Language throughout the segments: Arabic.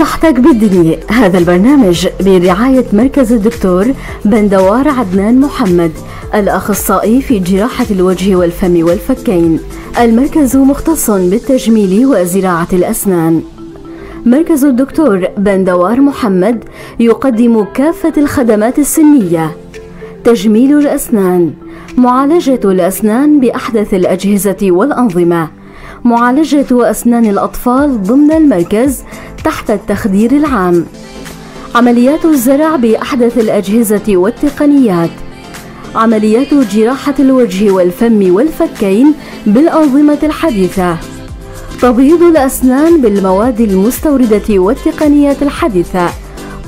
صحتك بالدنيا. هذا البرنامج برعاية مركز الدكتور بندوار عدنان محمد، الأخصائي في جراحة الوجه والفم والفكين. المركز مختص بالتجميل وزراعة الأسنان. مركز الدكتور بندوار محمد يقدم كافة الخدمات السنية: تجميل الأسنان، معالجة الأسنان بأحدث الأجهزة والأنظمة، معالجة أسنان الأطفال ضمن المركز تحت التخدير العام، عمليات الزرع بأحدث الأجهزة والتقنيات، عمليات جراحة الوجه والفم والفكين بالأنظمة الحديثة، تبييض الأسنان بالمواد المستوردة والتقنيات الحديثة،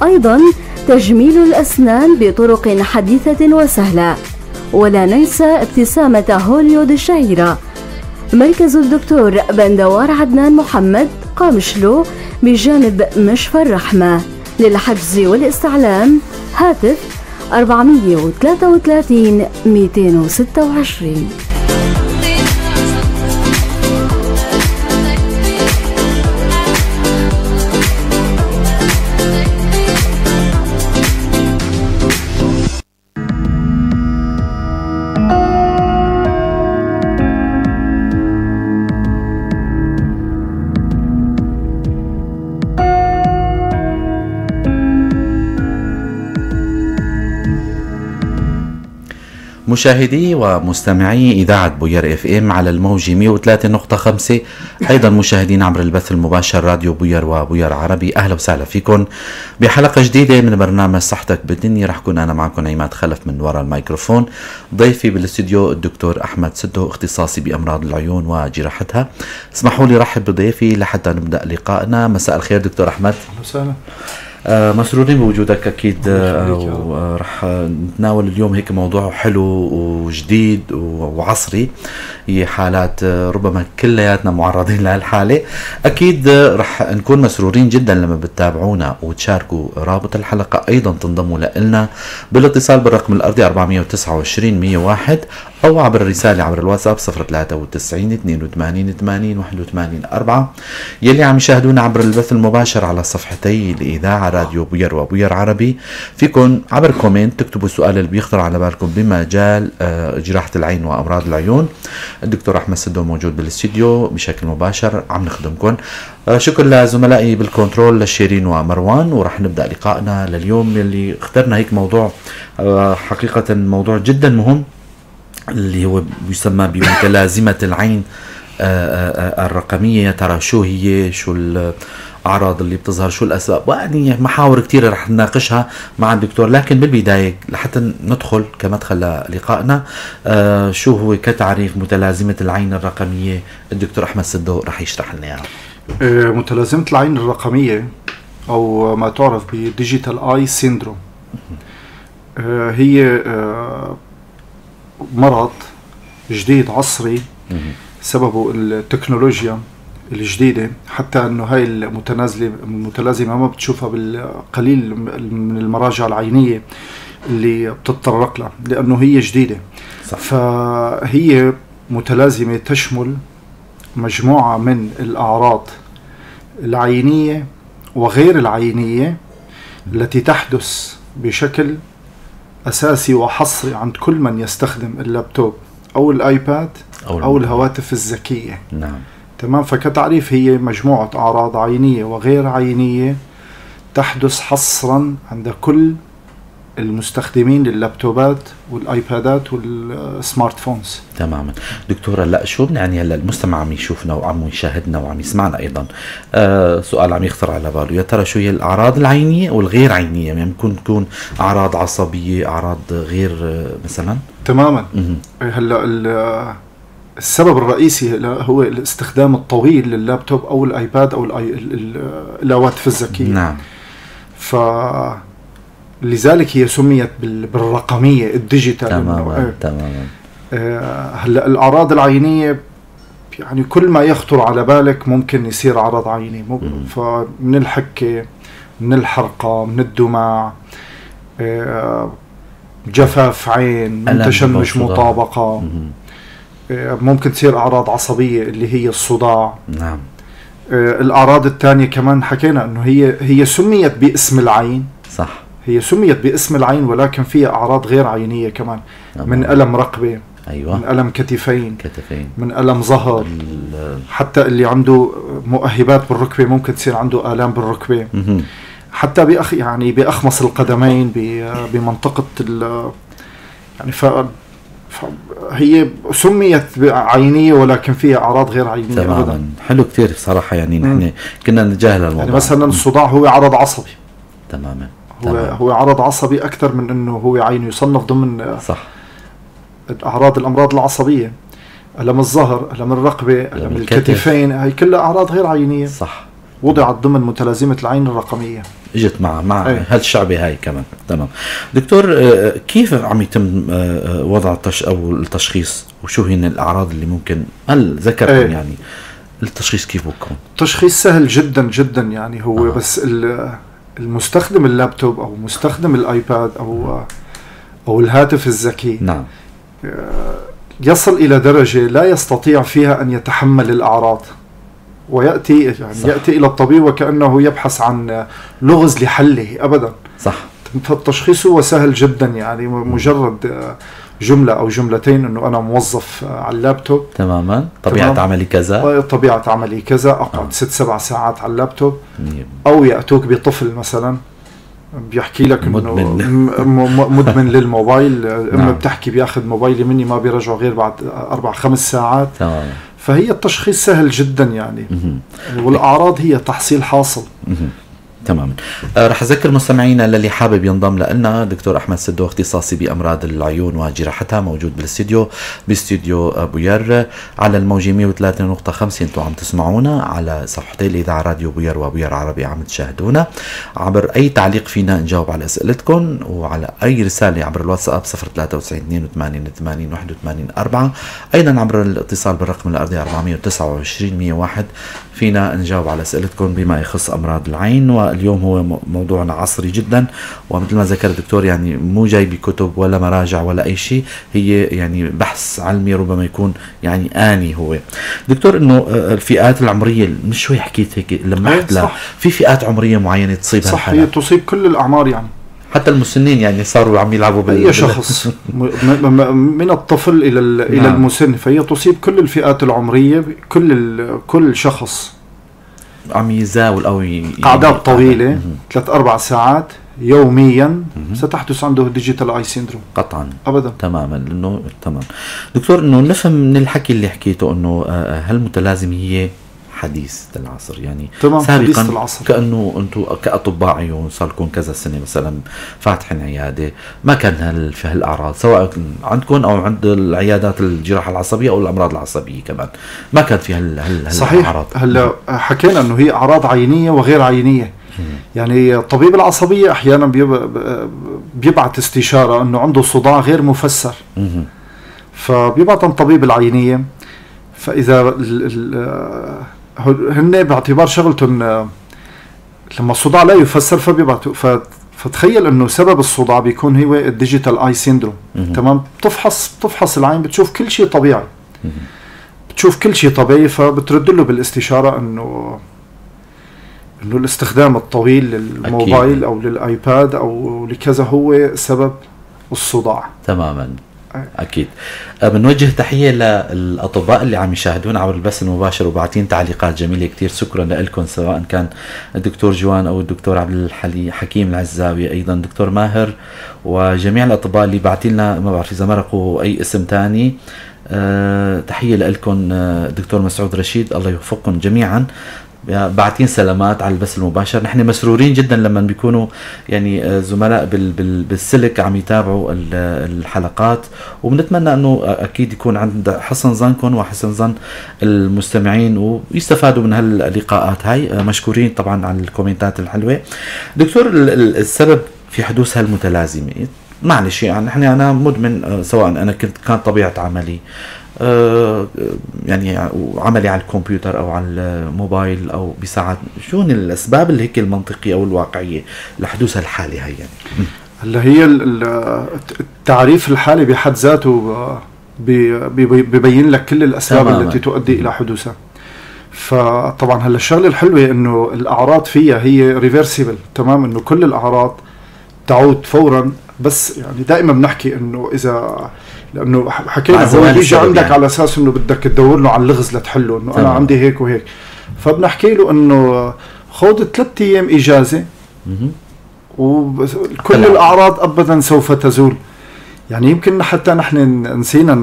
أيضا تجميل الأسنان بطرق حديثة وسهلة. ولا ننسى ابتسامة هوليود الشهيرة. مركز الدكتور بندوار عدنان محمد، قامشلو بجانب مشفى الرحمة. للحجز والاستعلام هاتف 433 226. مشاهدي ومستمعي إذاعة بوير اف ام على الموج 103.5، أيضا مشاهدين عبر البث المباشر راديو بوير وبوير عربي. أهلا وسهلا فيكم بحلقة جديدة من برنامج صحتك بالدنيا. رح كون أنا معكم عماد خلف من وراء الميكروفون. ضيفي بالاستوديو الدكتور أحمد سدو، اختصاصي بأمراض العيون وجراحتها. اسمحوا لي رحب بضيفي لحتى نبدأ لقائنا. مساء الخير دكتور أحمد. أهلا وسهلا. مسرورين بوجودك أكيد، ورح نتناول اليوم هيك موضوع حلو وجديد وعصري. هي حالات ربما كلياتنا معرضين لها الحالة. أكيد رح نكون مسرورين جدا لما بتتابعونا وتشاركوا رابط الحلقة، أيضا تنضموا لنا بالاتصال بالرقم الأرضي 429 101 أو عبر الرسالة عبر الواتساب 093 82 80 81 4. يلي عم يشاهدونا عبر البث المباشر على صفحتي الإذاعة راديو بوير وبوير عربي، فيكن عبر كومنت تكتبوا السؤال اللي بيخطر على بالكم بمجال جراحة العين وأمراض العيون. الدكتور أحمد سدو موجود بالاستديو بشكل مباشر عم نخدمكم. شكرا لزملائي بالكنترول لشيرين ومروان. ورح نبدأ لقائنا لليوم اللي اخترنا هيك موضوع حقيقة موضوع جدا مهم، اللي هو يسمى بمتلازمة العين الرقمية. ترى شو هي، شو الأعراض اللي بتظهر، شو الأسباب، يعني محاور كتيرة رح نناقشها مع الدكتور. لكن بالبداية لحتى ندخل كمدخل للقائنا، شو هو كتعريف متلازمة العين الرقمية، الدكتور أحمد سدو رح يشرح لنا اياها. متلازمة العين الرقمية أو ما تعرف بديجيتال آي سيندروم، هي مرض جديد عصري سببه التكنولوجيا الجديدة. حتى انه هاي المتلازمة ما بتشوفها بالقليل من المراجع العينية اللي بتتطرق لها، لانه هي جديدة. صح. فهي متلازمة تشمل مجموعة من الأعراض العينية وغير العينية التي تحدث بشكل أساسي وحصري عند كل من يستخدم اللابتوب أو الآيباد أو الهواتف الذكية. نعم. تمام. فكتعريف هي مجموعة أعراض عينية وغير عينية تحدث حصرا عند كل المستخدمين لللابتوبات والآيبادات والسمارت فونز. تماما. دكتور، هلا شو بنعني هلا المستمع عم يشوفنا وعم يشاهدنا وعم يسمعنا ايضا، سؤال عم يخطر على باله، يا ترى شو هي الاعراض العينيه والغير عينيه؟ يعني ممكن تكون اعراض عصبيه، اعراض غير مثلا. تماما. هلا السبب الرئيسي هو الاستخدام الطويل لللابتوب او الايباد او الهواتف الذكيه. نعم. لذلك هي سميت بالرقميه الديجيتال. تماما. تماما. هلا الاعراض العينيه يعني كل ما يخطر على بالك ممكن يصير عرض عيني. فمن الحكه، من الحرقه، من الدماع، جفاف عين، من تشنج مطابقه. ممكن تصير اعراض عصبيه اللي هي الصداع. نعم. الأعراض الثانية كمان حكينا أنه هي سميت باسم العين، صح، هي سميت باسم العين ولكن فيها أعراض غير عينية كمان، من ألم رقبة، أيوة، من ألم كتفين، من ألم ظهر، حتى اللي عنده مؤهبات بالركبة ممكن تصير عنده آلام بالركبة، حتى يعني بأخمص القدمين، بمنطقة يعني هي سميت عينية ولكن فيها أعراض غير عينية. تماما. حلو كتير صراحة، يعني نحن كنا نتجاهل الموضوع. يعني مثلا الصداع هو عرض عصبي. تماما. هو عرض عصبي أكثر من أنه هو عين، يصنف ضمن صح الأمراض العصبية. ألم الظهر، ألم الرقبة، ألم الكتفين، هي كلها أعراض غير عينية. صح. وضعت ضمن متلازمة العين الرقمية، اجت مع هالشعبة هاي كمان. تمام دكتور، كيف عم يتم وضع أو التشخيص، وشو هن الأعراض اللي ممكن هل ذكرتم يعني التشخيص كيف بكون؟ التشخيص سهل جدا جدا، يعني هو بس المستخدم اللابتوب أو مستخدم الآيباد أو الهاتف الذكي، نعم، يصل إلى درجة لا يستطيع فيها أن يتحمل الأعراض، ويأتي يأتي إلى الطبيب وكأنه يبحث عن لغز لحله أبدا. صح. فالتشخيص هو سهل جدا، يعني مجرد جملة أو جملتين أنه أنا موظف على اللابتوب، تماما، طبيعة عملي كذا، طبيعة عملي كذا، أقعد 6-7 ساعات على اللابتوب. أو يأتوك بطفل مثلا بيحكي لك انه مدمن للموبايل، اما بتحكي بياخذ موبايلي مني ما بيرجعه غير بعد 4-5 ساعات. تمام. فهي التشخيص سهل جدا يعني، والاعراض هي تحصيل حاصل. تماما. رح أذكر مستمعينا للي حابب ينضم لنا، دكتور أحمد سدو اختصاصي بأمراض العيون وجراحتها، موجود بالاستديو باستديو بوير على الموجة 103.5. انتم عم تسمعونا على صفحتي الإذاعة راديو بوير وبوير عربي، عم تشاهدونا. عبر أي تعليق فينا نجاوب على أسئلتكم، وعلى أي رسالة عبر الواتساب 0392888184. أيضا عبر الاتصال بالرقم الأرضي 429-101 فينا نجاوب على أسئلتكم بما يخص أمراض العين. واليوم هو موضوعنا عصري جدا، ومثل ما ذكر الدكتور يعني مو جاي بكتب ولا مراجع ولا أي شيء، هي يعني بحث علمي ربما يكون يعني آني. هو دكتور إنه الفئات العمرية مش شوي حكيت هيك لمحت لا في فئات عمرية معينة تصيب صح، هي تصيب كل الأعمار، يعني حتى المسنين يعني صاروا عم يلعبوا أي شخص من الطفل إلى المسن، فهي تصيب كل الفئات العمرية، كل شخص عم يزاول أو قعدات طويلة 3-4 ساعات يوميا ستحدث عنده ديجيتال اي سيندروم قطعا ابدا. تماما. انه تمام دكتور، انه نفهم من الحكي اللي حكيته انه هالمتلازمة هي حديث العصر، يعني سابقا كأنه أنتم كأطباء عيون صار لكم كذا سنة مثلا فاتحين عيادة، ما كان في هالأعراض سواء عندكم أو عند العيادات الجراحة العصبية أو الأمراض العصبية كمان، ما كان في صحيح. هلا حكينا أنه هي أعراض عينية وغير عينية. يعني طبيب العصبية أحيانا بيبعت استشارة أنه عنده صداع غير مفسر، فبيبعت عن طبيب العينية. فإذا هن باعتبار شغلتهم لما الصداع لا يفسر فبيبعتوا، فتخيل انه سبب الصداع بيكون هو الديجيتال اي سيندروم. تمام. بتفحص العين، بتشوف كل شيء طبيعي، فبترد له بالاستشارة انه الاستخدام الطويل للموبايل أكيد. او للايباد او لكذا هو سبب الصداع. تماما. أكيد. بنوجه تحية للأطباء اللي عم يشاهدون عبر البث المباشر وبعتين تعليقات جميلة كتير، شكرا لكم، سواء كان الدكتور جوان أو الدكتور عبد الحكيم العزاوي، أيضا دكتور ماهر، وجميع الأطباء اللي بعتين لنا، ما بعرف إذا مرقوا أي اسم تاني. تحية لكم دكتور مسعود رشيد، الله يوفقكم جميعا، بعتين سلامات على البث المباشر. نحن مسرورين جدا لما بيكونوا يعني زملاء بالسلك عم يتابعوا الحلقات، وبنتمنى انه اكيد يكون عند حسن ظنكم وحسن ظن المستمعين ويستفادوا من هاللقاءات هاي. مشكورين طبعا على الكومنتات الحلوة. دكتور، السبب في حدوث هالمتلازمة معلش، يعني انا مدمن، سواء انا كان طبيعة عملي يعني عملي على الكمبيوتر او على الموبايل او بساعات، شو الاسباب اللي هيك المنطقيه او الواقعيه لحدوث الحاله هي؟ يعني هلا هي التعريف الحالي بحد ذاته ببين لك كل الاسباب التي تؤدي الى حدوثها. فطبعا هلا الشغله الحلوه انه الاعراض فيها هي ريفرسيبل، تمام، انه كل الاعراض تعود فورا. بس يعني دائما بنحكي انه اذا، لانه حكينا هو بيجي عندك يعني على اساس انه بدك تدور له على اللغز لتحله، انه انا عندي هيك وهيك، فبنحكي له انه خذ 3 ايام اجازه وكل الاعراض ابدا سوف تزول. يعني يمكن حتى نحن نسينا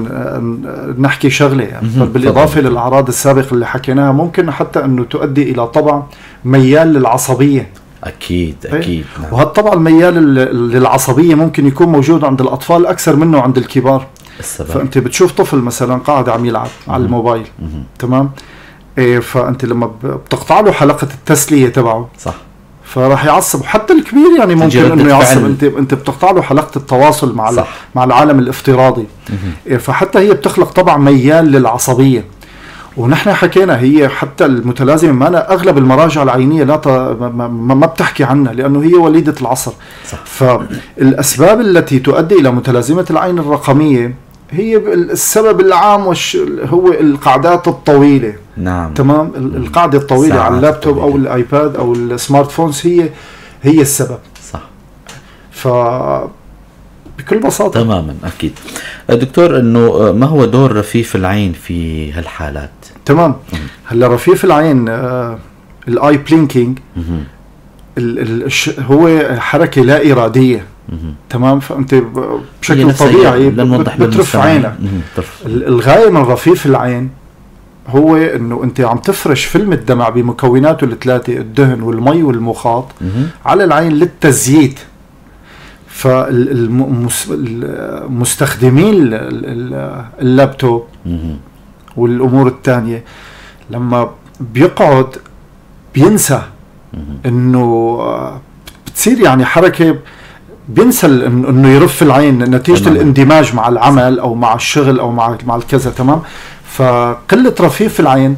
نحكي شغله يعني بالاضافه للاعراض السابقه اللي حكيناها، ممكن حتى انه تؤدي الى طبع ميال للعصبيه. اكيد. نعم. وهالطبع الميال للعصبيه ممكن يكون موجود عند الاطفال اكثر منه عند الكبار. السبب. فانت بتشوف طفل مثلا قاعد عم يلعب على الموبايل، تمام، فانت لما بتقطع له حلقه التسليه تبعه، صح، فراح يعصب. حتى الكبير يعني ممكن انه يعصب. انت بتقطع له حلقه التواصل مع العالم الافتراضي. فحتى هي بتخلق طبعا ميال للعصبيه. ونحن حكينا هي حتى المتلازمه معنا اغلب المراجع العينيه ما بتحكي عنها، لانه هي وليده العصر. صح. فالاسباب التي تؤدي الى متلازمه العين الرقميه هي السبب العام هو القعدات الطويله. نعم. تمام. القعده الطويله على اللابتوب او الايباد او السمارت فونز هي السبب. صح. بكل بساطه. تماما. اكيد. دكتور، انه ما هو دور رفيف العين في هالحالات؟ تمام. هلا رفيف العين الاي بلينكينج هو حركه لا اراديه. تمام. فانت بشكل طبيعي بترف عينك. الغايه من رفيف العين هو انه انت عم تفرش فيلم الدمع بمكوناته الثلاثه، الدهن والمي والمخاط، على العين للتزييت. فالمستخدمين اللابتوب والامور الثانيه لما بيقعد بينسى انه بتصير يعني حركه، بينسى انه يرف العين نتيجه الاندماج مع العمل او مع الشغل او مع الكذا. تمام. فقله رفيف العين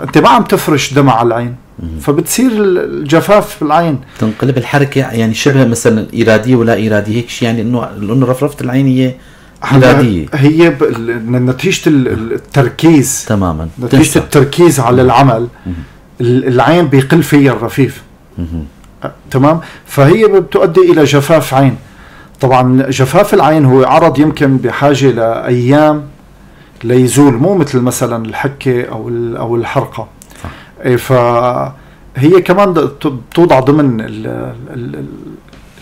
انت ما عم تفرش دمع على العين، فبتصير الجفاف في العين، تنقلب الحركه يعني شبه مثلا اراديه ولا اراديه، هيك شيء يعني انه رفرفه العين هي اراديه، هي نتيجه التركيز. تماما. نتيجه التركيز على العمل العين بيقل فيها الرفيف. تمام. فهي بتؤدي الى جفاف عين. طبعا جفاف العين هو عرض يمكن بحاجه لايام ليزول، مو مثل مثلا الحكه او الحرقه. فهي كمان بتوضع ضمن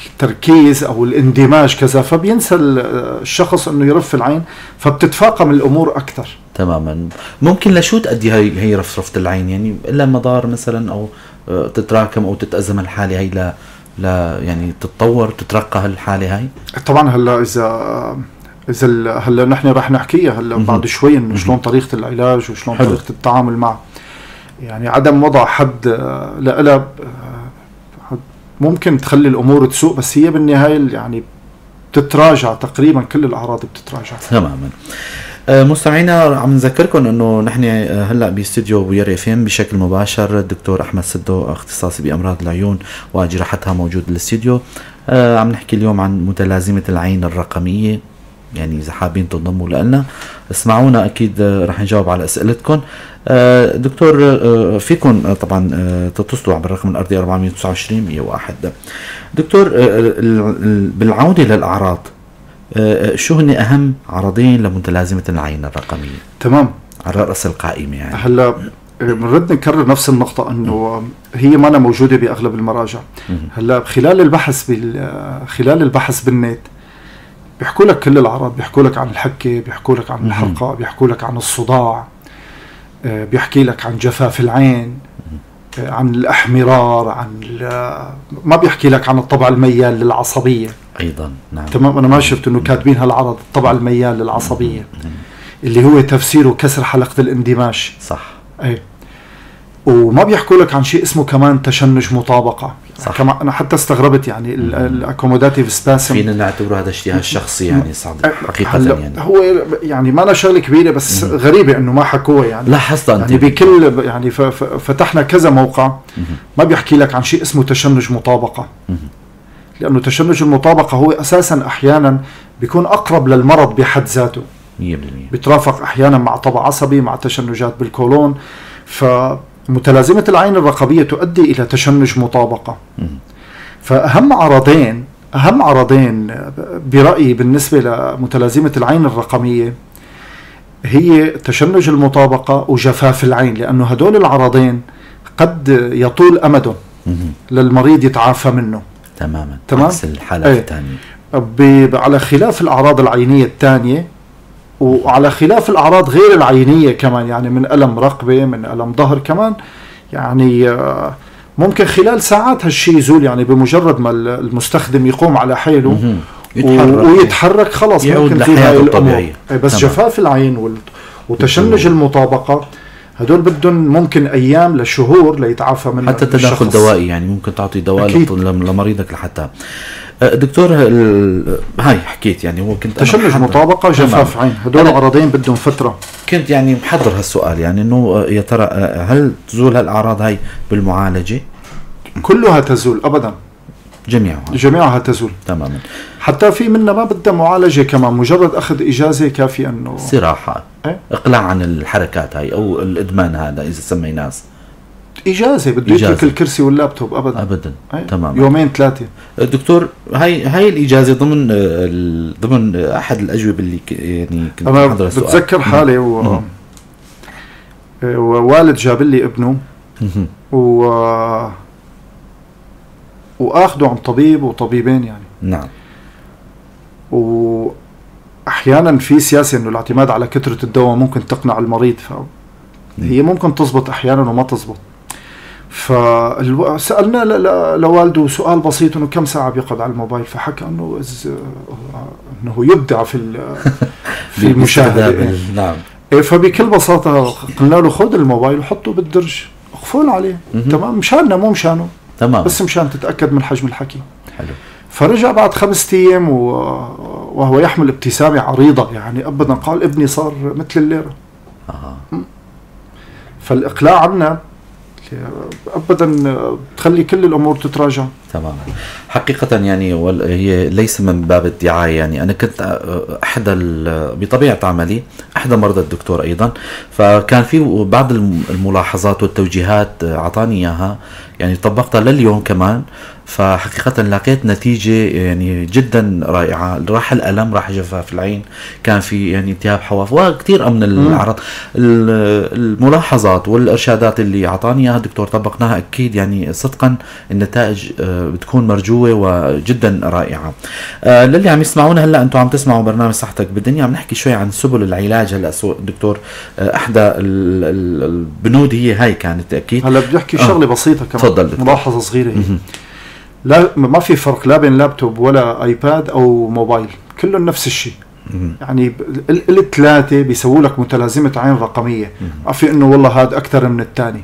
التركيز او الاندماج كذا، فبينسى الشخص انه يرف العين، فبتتفاقم الامور اكثر. تماما. ممكن لشو تؤدي هي رفرفه العين؟ يعني الا مضار مثلا، او تتراكم او تتأزم الحاله هي لا يعني تتطور تترقى الحاله هاي؟ طبعا هلا اذا هلا نحن راح نحكيها هلا بعد شوي انه شلون طريقه العلاج وشلون طريقه التعامل معه. يعني عدم وضع حد لها ممكن تخلي الامور تسوء، بس هي بالنهايه يعني بتتراجع تقريبا، كل الاعراض بتتراجع. تماما. مستمعينا، عم نذكركم انه نحن هلا باستديو بوير اف ام بشكل مباشر. الدكتور احمد سدو اختصاصي بامراض العيون وجراحتها موجود بالاستديو. عم نحكي اليوم عن متلازمه العين الرقميه. يعني اذا حابين تنضموا لنا اسمعونا، اكيد رح نجاوب على اسئلتكم. دكتور، فيكم طبعا تتصلوا على الرقم الارضي 429 101. دكتور، بالعوده للاعراض، شو هن اهم عرضين لمتلازمه العين الرقميه؟ تمام. على راس القائمه يعني. هلا بنرد نكرر نفس النقطه انه هي ما موجوده باغلب المراجع. هلا خلال البحث بالنت بيحكوا لك كل الاعراض، بيحكوا لك عن الحكه، بيحكوا لك عن الحرقه، بيحكوا لك عن الصداع، بيحكي لك عن جفاف العين، عن الاحمرار، ما بيحكي لك عن الطبع الميال للعصبيه ايضا. نعم. تمام. انا ما شفت انه كاتبين هالعرض الطبع الميال للعصبيه اللي هو تفسيره كسر حلقه الاندماج. صح. اي. وما بيحكوا لك عن شيء اسمه كمان تشنج مطابقه. صح. كمان انا حتى استغربت يعني الاكوموداتيف سباسم، فينا نعتبره هذا اجتهاد شخصي يعني صعب حقيقه. يعني هو يعني ما له شغله كبيره، بس غريبه انه ما حكوها. يعني لاحظت يعني بكل يعني فتحنا كذا موقع ما بيحكي لك عن شيء اسمه تشنج مطابقه، لانه تشنج المطابقه هو اساسا احيانا بيكون اقرب للمرض بحد ذاته. بيترافق احيانا مع طبع عصبي، مع تشنجات بالكولون. فمتلازمة العين الرقبية تؤدي الى تشنج مطابقة. فاهم عرضين برأيي بالنسبة لمتلازمة العين الرقمية هي تشنج المطابقة وجفاف العين، لأنه هدول العرضين قد يطول أمدهم للمريض يتعافى منه. تمام. عكس الحالة الثانية على خلاف الأعراض العينية الثانية، وعلى خلاف الأعراض غير العينية كمان، يعني من ألم رقبة، من ألم ظهر كمان، يعني ممكن خلال ساعات هالشي يزول، يعني بمجرد ما المستخدم يقوم على حيله ويتحرك خلص ممكن في هاي الأمور. بس تمام. جفاف العين وتشنج المطابقة هدول بدهم ممكن أيام لشهور ليتعافى من حتى تداخل دوائي، يعني ممكن تعطي دواء لمريضك لحتى. دكتور هاي حكيت يعني هو كنت تشنج مطابقة جفاف عين، هدول عرضين بدهم فترة. كنت يعني محضر هالسؤال، يعني انه يا ترى هل تزول هالأعراض هاي بالمعالجة؟ كلها تزول أبدا، جميعها تزول تماما. حتى في منا ما بدها معالجة كمان، مجرد أخذ إجازة كافي أنه استراحة، إقلاع عن الحركات هاي أو الإدمان هذا إذا سميناه إجازة. بده يترك الكرسي واللابتوب أبدا. تمام. يومين 3. دكتور هاي الإجازة ضمن أحد الأجوبة اللي يعني كنت أنا بتذكر حالي ووالد جاب لي ابنه وأخذوا عن طبيب وطبيبين يعني. نعم. وأحيانا في سياسة إنه الاعتماد على كثرة الدواء ممكن تقنع المريض، فهي ممكن تزبط أحيانا وما تزبط. فسألنا لوالده سؤال بسيط إنه كم ساعة بيقعد على الموبايل، فحكى إنه يبدع في المشاهدة. نعم. فبكل بساطة قلنا له خذ الموبايل وحطه بالدرج، اقفل عليه. تمام، مشاننا مو مشانه، تمام، بس مشان تتأكد من حجم الحكي. حلو. فرجع بعد 5 أيام وهو يحمل ابتسامة عريضة، يعني أبدا قال ابني صار مثل الليرة. فالإقلاع عنا أبدا تخلي كل الأمور تتراجع. تمام. حقيقة يعني هي ليس من باب الدعاية، يعني أنا كنت بطبيعة عملي أحد مرضى الدكتور أيضا، فكان في بعض الملاحظات والتوجيهات أعطاني إياها، يعني طبقتها لليوم كمان. فحقيقة لقيت نتيجة يعني جدا رائعة، راح الألم، راح جفاف العين، كان في يعني التهاب حواف وكثير من الأعراض. الملاحظات والإرشادات اللي أعطاني إياها الدكتور طبقناها، أكيد يعني صدقا النتائج بتكون مرجوة وجدا رائعة. للي عم يسمعونا هلا، أنتم عم تسمعوا برنامج صحتك بالدنيا، عم نحكي شوي عن سبل العلاج. هلا دكتور أحدى البنود هي هاي كانت أكيد. هلا بدي أحكي شغلة بسيطة كمان، تفضل. ملاحظة صغيرة. لا، ما في فرق لا بين لابتوب ولا ايباد او موبايل، كلهم نفس الشيء. يعني الثلاثه بيسووا لك متلازمه عين رقميه، ما في انه والله هذا اكثر من الثاني.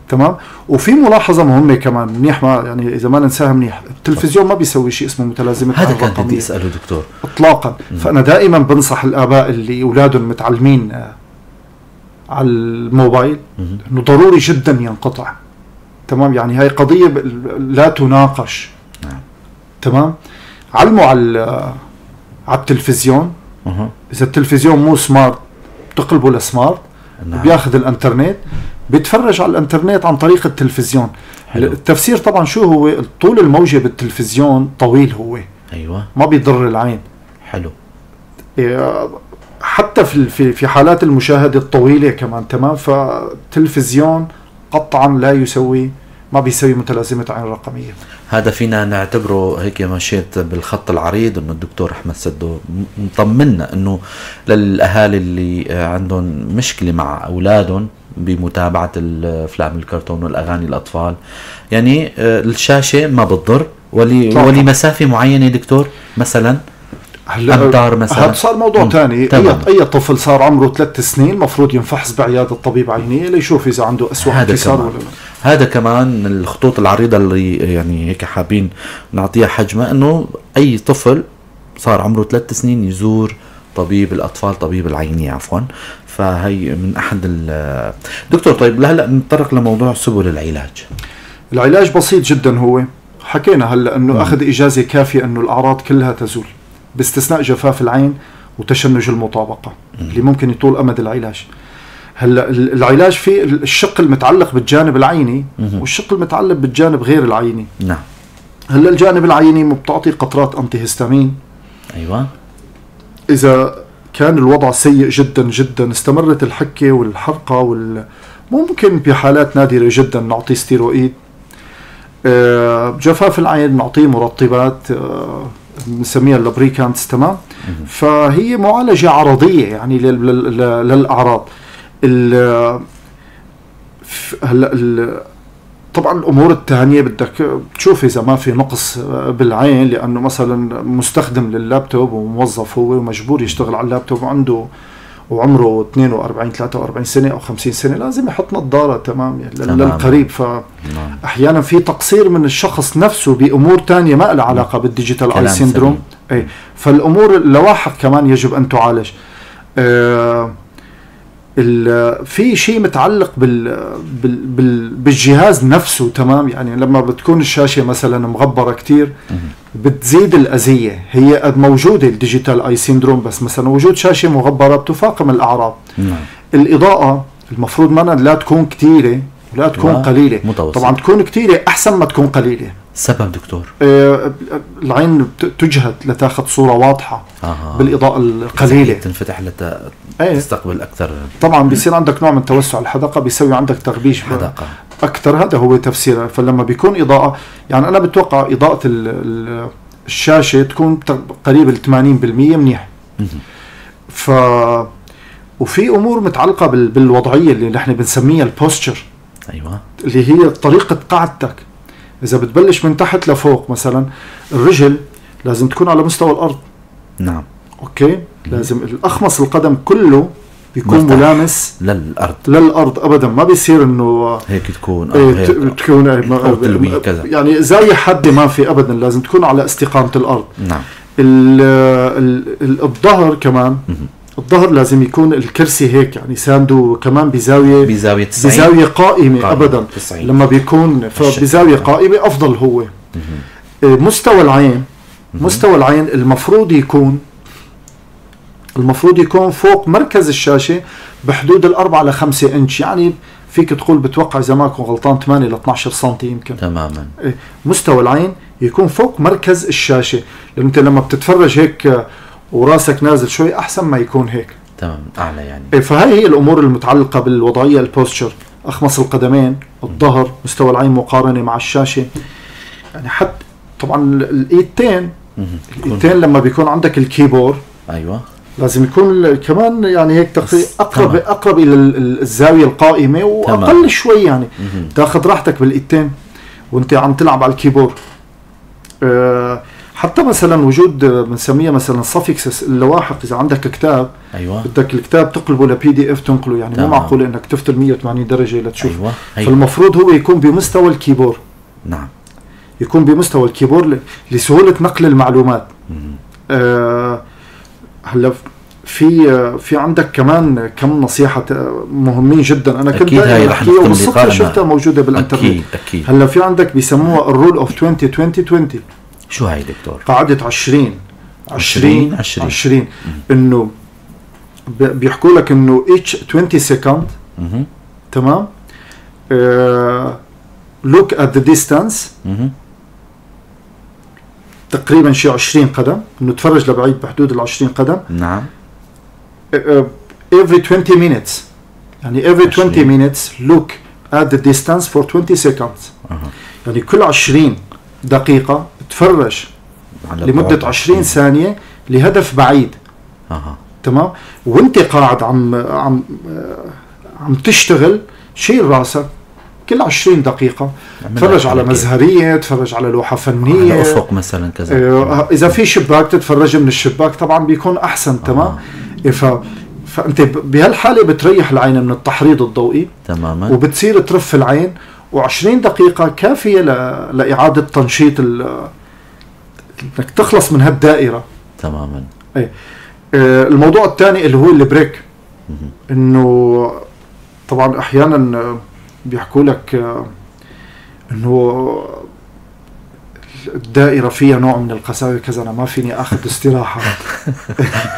تمام. وفي ملاحظه مهمه كمان منيح، ما يعني اذا ما ننساها منيح، التلفزيون ما بيسوي شيء اسمه متلازمه عين رقميه. هذا كان بدي اساله دكتور اطلاقا. فانا دائما بنصح الاباء اللي اولادهم متعلمين على الموبايل انه ضروري جدا ينقطع. تمام، يعني هاي قضية لا تناقش. تمام. علموا على التلفزيون. إذا التلفزيون مو سمارت تقلبوا لسمارت. بياخذ الانترنت، بيتفرج على الانترنت عن طريق التلفزيون. حلو. التفسير طبعا شو هو؟ طول الموجة بالتلفزيون طويل هو. أيوة. ما بيضر العين. حلو. حتى في حالات المشاهدة الطويلة كمان. تمام. فالتلفزيون قطعا ما بيسوي متلازمة عين رقمية. هذا فينا نعتبره هيك مشيت بالخط العريض، انه الدكتور احمد سدو مطمنا انه للاهالي اللي عندهم مشكلة مع اولادهم بمتابعة الافلام الكرتون والاغاني الاطفال، يعني الشاشة ما بتضر، ولمسافة معينة دكتور مثلا أمتار مثلا. هذا صار موضوع ثاني. أي طفل صار عمره 3 سنين مفروض ينفحص بعيادة طبيب عينية ليشوف إذا عنده أسوأ انكسار ولا لا. هذا كمان الخطوط العريضة اللي يعني هيك حابين نعطيها حجمها، إنه أي طفل صار عمره 3 سنين يزور طبيب الأطفال، طبيب العينية عفوا. فهي من أحد دكتور. طيب هلا نتطرق لموضوع سبل العلاج. العلاج بسيط جدا، هو حكينا هلا إنه أخذ إجازة كافية إنه الأعراض كلها تزول باستثناء جفاف العين وتشنج المطابقة اللي ممكن يطول أمد العلاج. هلا العلاج في الشق المتعلق بالجانب العيني والشق المتعلق بالجانب غير العيني. نعم. هلا الجانب العيني بتعطي قطرات أنتي هيستامين. أيوة. إذا كان الوضع سيء جدا جدا، استمرت الحكة والحرقة ممكن بحالات نادرة جدا نعطي ستيروئيد. جفاف العين نعطيه مرطبات نسميها اللبريكانتس. تمام. فهي معالجة عرضية يعني للأعراض. طبعا الأمور الثانية بدك تشوف إذا ما في نقص بالعين، لأنه مثلا مستخدم لللابتوب وموظف هو ومجبور يشتغل على اللابتوب وعمره 42 43 سنة أو 50 سنة، لازم يحط نظارة. تمام. للقريب. فأحيانا في تقصير من الشخص نفسه بأمور تانية ما لها علاقة بالديجيتال آي سيندروم. فالأمور اللواحق كمان يجب أن تعالج. في شيء متعلق بالجهاز نفسه. تمام. يعني لما بتكون الشاشة مثلا مغبرة كتير بتزيد الأذية. هي موجودة الديجيتال آي سيندروم، بس مثلا وجود شاشة مغبرة بتفاقم الأعراض. الإضاءة المفروض منها لا تكون كتيرة ولا تكون قليلة. طبعا تكون كتيرة أحسن ما تكون قليلة. سبب دكتور؟ العين تجهد لتاخذ صورة واضحة بالإضاءة القليلة، تنفتح تستقبل أكثر. طبعا بيصير عندك نوع من توسع الحدقة، بيسوي عندك تغبيش حدقة أكثر. هذا هو تفسيره. فلما بيكون إضاءة، يعني أنا بتوقع إضاءة الشاشة تكون قريب 80% منيح. وفي أمور متعلقة بالوضعية اللي نحن بنسميها البوستشر. أيوة. اللي هي طريقة قعدتك. إذا بتبلش من تحت لفوق، مثلا الرجل لازم تكون على مستوى الأرض. نعم. أوكي. لازم الأخمص القدم كله بيكون ملامس للأرض أبدا. ما بيصير إنه هيك تكون كذا. يعني زاوية حادة ما في أبدا، لازم تكون على استقامة الأرض. نعم. الظهر كمان. الظهر لازم يكون الكرسي هيك يعني سانده كمان بزاوية قائمة أبدا. 90. لما بيكون بزاوية قائمة أفضل. هو مستوى العين. مستوى العين المفروض يكون فوق مركز الشاشة بحدود 4 ل 5 إنش. يعني فيك تقول بتوقع إذا ما أكون غلطان 8 ل 12 سنتي يمكن. تماما. مستوى العين يكون فوق مركز الشاشة، لأن أنت لما بتتفرج هيك وراسك نازل شوي أحسن ما يكون هيك. تمام. أعلى يعني. فهي هي الأمور المتعلقة بالوضعية البوستشر. أخمص القدمين، الظهر، مستوى العين مقارنة مع الشاشة. يعني حتى طبعا الإيدتين لما بيكون عندك الكيبورد. أيوة. لازم يكون كمان يعني هيك أقرب إلى الزاوية القائمة وأقل شوي. يعني تاخذ راحتك بالإيدتين وانت عم تلعب على الكيبورد. حتى مثلا وجود بنسميه مثلا سافيكسس اللواحق. اذا عندك كتاب. أيوة. بدك الكتاب تقلبه لPDF تنقله، يعني مو معقول انك تفتل 180 درجه لتشوف. أيوة. فالمفروض هو يكون بمستوى الكيبورد. نعم. يكون بمستوى الكيبورد لسهوله نقل المعلومات. هلا في عندك كمان كم نصيحه مهمين جدا انا كنت احكيها وبالصدفه شفتها موجوده بالانترنت. أكيد. هلا في عندك بيسموها الرول اوف 20 شو هاي دكتور؟ قاعدة 20 انه بيحكوا لك انه each 20 second. تمام. look at the distance. تقريبا شيء 20 قدم، انه تفرج لبعيد بحدود 20 قدم. نعم. every 20 minutes، يعني every 20 minutes look at the distance for 20 seconds. يعني كل 20 دقيقة تفرج لمدة 20 ثانية لهدف بعيد. تمام. وانت قاعد عم تشتغل شيل راسك كل 20 دقيقة تفرج على مزهرية، تفرج على لوحة فنية، على أفق مثلا كذا. إذا في شباك تتفرج من الشباك طبعا بيكون أحسن. تمام. فأنت بهالحالة بتريح العين من التحريض الضوئي تماما، وبتصير ترف العين، و20 دقيقة كافية لإعادة تنشيط انك تخلص من هالدائرة تماما. الموضوع الثاني اللي هو البريك، انه طبعا احيانا بيحكوا لك انه الدائرة فيها نوع من القساوة كذا، أنا ما فيني أخذ استراحة.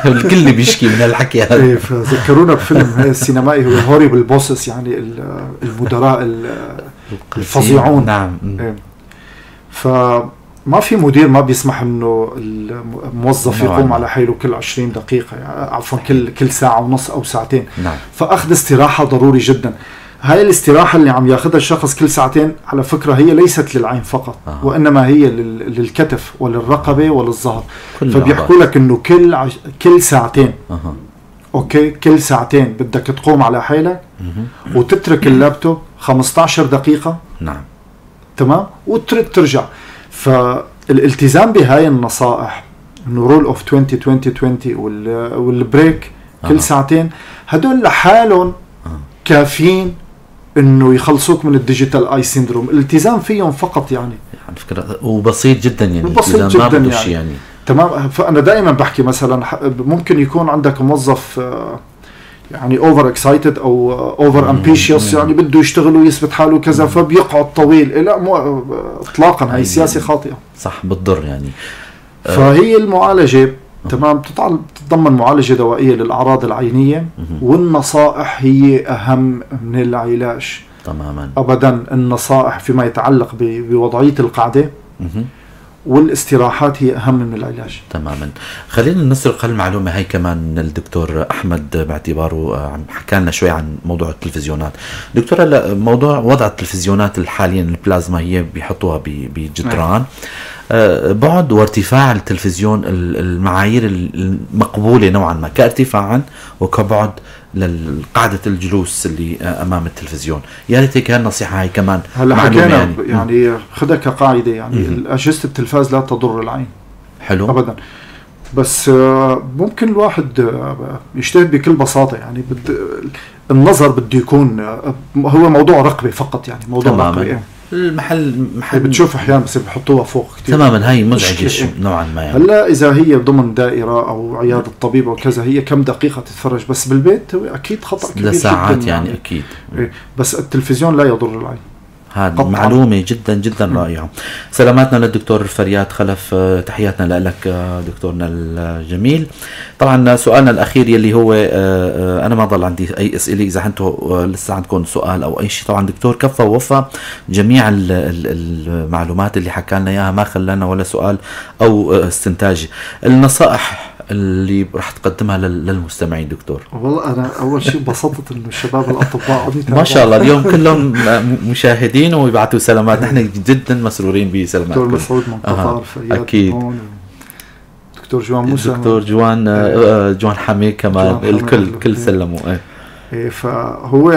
الكل بيشكي من الحكي هذا. إيه، فذكرونا بفيلم السينمائي هو هوريبل بوسس، يعني المدراء الفظيعون. نعم. إيه. فما في مدير ما بيسمح إنه الموظف يقوم على حيله كل 20 دقيقة، يعني عفوا كل ساعة ونص أو ساعتين. نعم. فأخذ استراحة ضروري جدا. هاي الاستراحة اللي عم ياخذها الشخص كل ساعتين على فكرة هي ليست للعين فقط، وإنما هي للكتف وللرقبة وللظهر. فبيحكوا لك إنه كل ساعتين أوكي، كل ساعتين بدك تقوم على حيلك وتترك اللابتوب 15 دقيقة. نعم. تمام، وترد ترجع. فالالتزام بهاي النصائح إنه رول أوف 20-20-20 والبريك كل ساعتين، هدول لحالهم كافيين انه يخلصوك من الديجيتال اي سيندروم. الالتزام فيهم فقط يعني فكرة وبسيط جدا، يعني بسيط جدا ما شيء يعني. تمام. فانا دائما بحكي مثلا ممكن يكون عندك موظف يعني اوفر اكسايتد او اوفر امبيشيوس، يعني بده يشتغل ويثبت حاله كذا، فبيقعد طويل. لا، مو اطلاقا، هي سياسه خاطئه. صح، بتضر يعني. فهي المعالجه تمام تتضمن معالجة دوائية للأعراض العينية، والنصائح هي أهم من العلاج تماما. أبدا، النصائح فيما يتعلق بوضعية القعدة والاستراحات هي أهم من العلاج. تماما. خلينا نسرق هالمعلومة هاي كمان من الدكتور أحمد، باعتباره عم حكى لنا شوي عن موضوع التلفزيونات. دكتور، هلا موضوع وضع التلفزيونات حاليا البلازما هي بيحطوها بجدران. بعد وارتفاع التلفزيون، المعايير المقبولة نوعا ما كارتفاعا وكبعد لقعدة الجلوس اللي أمام التلفزيون. يا ريت هيك النصيحة هاي كمان هلا حكينا يعني خدها كقاعدة، يعني أجهزة التلفاز لا تضر العين. حلو. أبدا. بس ممكن الواحد يجتهد بكل بساطة، يعني النظر بده يكون هو موضوع رقبة فقط، يعني موضوع رقبة. المحل بتشوف احيانا بس بحطوها فوق كتير. تماما، هي مزعجه نوعا ما يعني. هلا اذا هي ضمن دائره او عياده طبيب او كذا هي كم دقيقه تتفرج، بس بالبيت هو اكيد خطا كبير لساعات يعني اكيد. بس التلفزيون لا يضر العين. هذه معلومة جدا جدا رائعة. سلاماتنا للدكتور فرياد خلف، تحياتنا لك دكتورنا الجميل. طبعا سؤالنا الأخير يلي هو أنا ما ضل عندي أي أسئلة، إذا أنتم لسه عندكم سؤال أو أي شيء. طبعا دكتور كفى ووفى جميع المعلومات اللي حكى لنا إياها، ما خلانا ولا سؤال أو استنتاج. النصائح اللي راح تقدمها للمستمعين دكتور. والله أنا أول شيء بسطت إنه الشباب الأطباء ما شاء الله اليوم كلهم مشاهدين ويبعثوا سلامات. نحن جدا مسرورين بسلاماتكم. دكتور مسعود منتظر أكيد. دكتور جوان موسى، دكتور جوان حميد كمان، الكل سلموا. فهو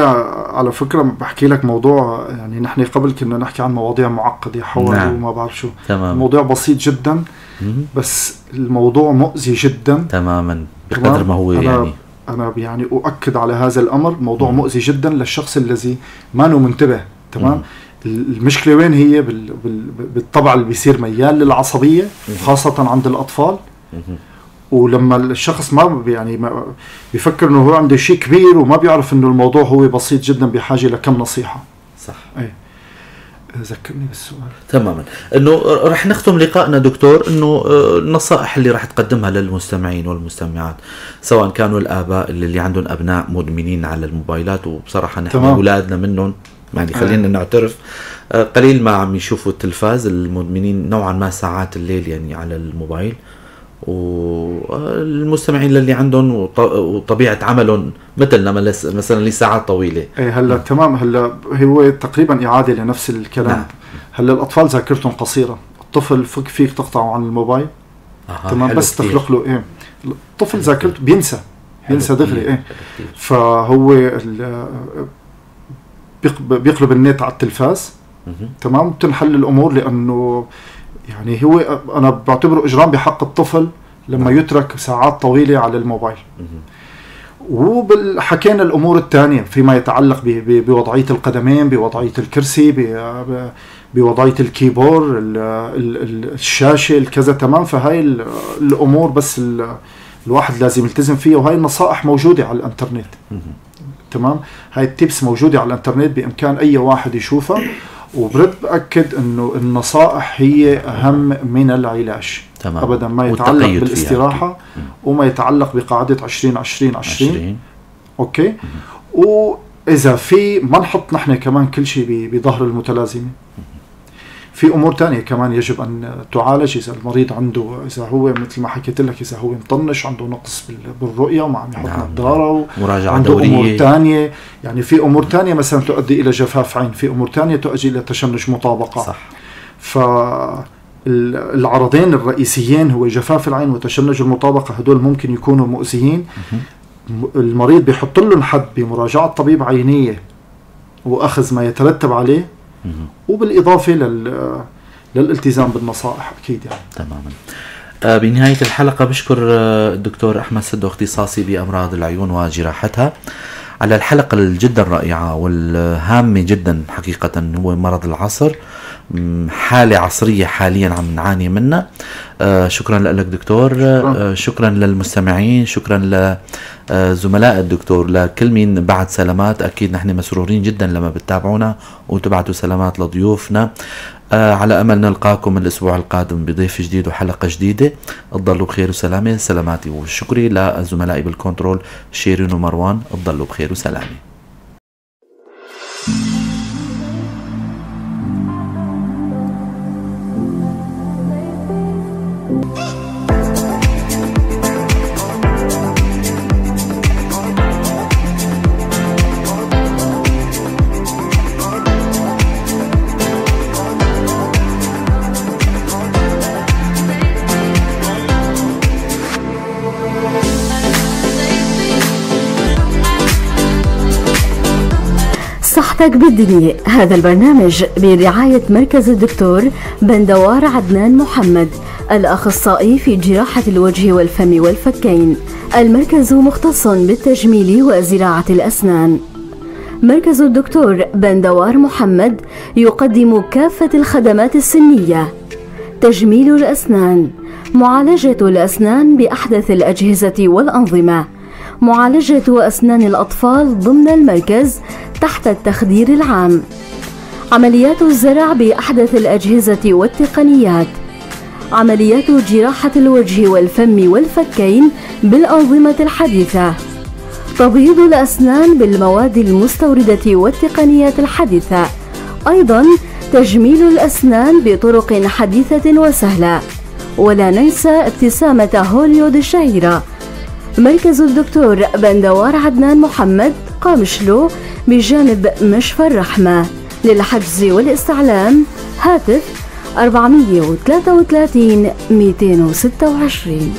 على فكرة بحكي لك موضوع، يعني نحن قبل كنا نحكي عن مواضيع معقدة حول وما بعرف شو. الموضوع بسيط جدا، بس الموضوع مؤذي جدا. تماما، بقدر ما هو يعني. أنا يعني أؤكد على هذا الأمر، موضوع مؤذي جدا للشخص الذي ما نو منتبه. تمام. المشكلة وين هي؟ بالطبع اللي بيصير ميال للعصبية، خاصة عند الأطفال. ولما الشخص ما يعني ما بيفكر انه هو عنده شيء كبير وما بيعرف انه الموضوع هو بسيط جدا، بحاجة لكم نصيحة. صح. ايه، ذكرني بالسؤال. تماما. انه رح نختم لقائنا دكتور، انه النصائح اللي رح تقدمها للمستمعين والمستمعات، سواء كانوا الآباء اللي عندهم أبناء مدمنين على الموبايلات، وبصراحة نحن أولادنا منهم يعني خلينا نعترف قليل ما عم يشوفوا التلفاز، المدمنين نوعا ما ساعات الليل يعني على الموبايل، والمستمعين اللي عندهم وطبيعة عملهم مثلنا مثلا لساعات طويلة. ايه هلا تمام. هلا هو تقريبا إعادة لنفس الكلام. نعم. هلا الأطفال ذاكرتهم قصيرة، الطفل فيك تقطعه عن الموبايل. تمام، بس تخلق له ايه الطفل ذاكرته بينسى دغري. ايه فهو بيقلب النت على التلفاز. تمام، بتنحل الأمور، لأنه يعني هو أنا بعتبره إجرام بحق الطفل لما يترك ساعات طويلة على الموبايل. وحكينا الأمور الثانية فيما يتعلق بوضعية القدمين، بوضعية الكرسي، بوضعية الكيبورد، الشاشة، الكذا. تمام. فهاي الأمور بس الواحد لازم يلتزم فيها، وهاي النصائح موجودة على الانترنت. تمام، هاي التيبس موجودة على الانترنت، بإمكان أي واحد يشوفها وبرد بأكد انه النصائح هي اهم من العلاج. تمام. ابدا ما يتعلق بالاستراحة وما يتعلق بقاعدة 20-20-20. اوكي. واذا في ما نحط نحن كمان كل شيء بظهر المتلازمة، في امور تانية كمان يجب ان تعالج. اذا المريض عنده، اذا هو مثل ما حكيت لك، اذا هو مطنش، عنده نقص بالرؤية وما عم يحط نظارة، مراجعة عنده دورية، امور تانية، يعني في امور تانية مثلا تؤدي الى جفاف عين، في امور تانية تؤدي الى تشنج مطابقة. صح. فالعرضين الرئيسيين هو جفاف العين وتشنج المطابقة، هدول ممكن يكونوا مؤذيين. المريض بيحط لهم حد بمراجعة طبيب عينية واخذ ما يترتب عليه، وبالإضافة للالتزام بالنصائح أكيد يعني. تماما. بنهاية الحلقة بشكر الدكتور أحمد سدو، اختصاصي بأمراض العيون وجراحتها، على الحلقة الجدا رائعة والهامة جدا حقيقة. هو مرض العصر، حالة عصرية حاليا عم نعاني منها. شكرا لك دكتور. شكرا للمستمعين، شكرا لزملاء الدكتور، لكل مين بعد سلامات. أكيد نحن مسرورين جدا لما بتتابعونا وتبعتوا سلامات لضيوفنا. على أمل نلقاكم الأسبوع القادم بضيف جديد وحلقة جديدة. تضلوا بخير وسلامة. سلاماتي وشكري لزملائي بالكنترول شيرين ومروان. تضلوا بخير وسلامة. صحتك بالدنيا. هذا البرنامج برعاية مركز الدكتور بندوار عدنان محمد، الأخصائي في جراحة الوجه والفم والفكين. المركز مختص بالتجميل وزراعة الأسنان. مركز الدكتور بندوار محمد يقدم كافة الخدمات السنية: تجميل الأسنان، معالجة الأسنان بأحدث الأجهزة والأنظمة، معالجة أسنان الأطفال ضمن المركز تحت التخدير العام، عمليات الزرع بأحدث الأجهزة والتقنيات، عمليات جراحة الوجه والفم والفكين بالأنظمة الحديثة، تبييض الأسنان بالمواد المستوردة والتقنيات الحديثة، أيضا تجميل الأسنان بطرق حديثة وسهلة. ولا ننسى ابتسامة هوليود الشهيرة. مركز الدكتور بندوار عدنان محمد، قامشلو بجانب مشفى الرحمة. للحجز والاستعلام هاتف 433 226.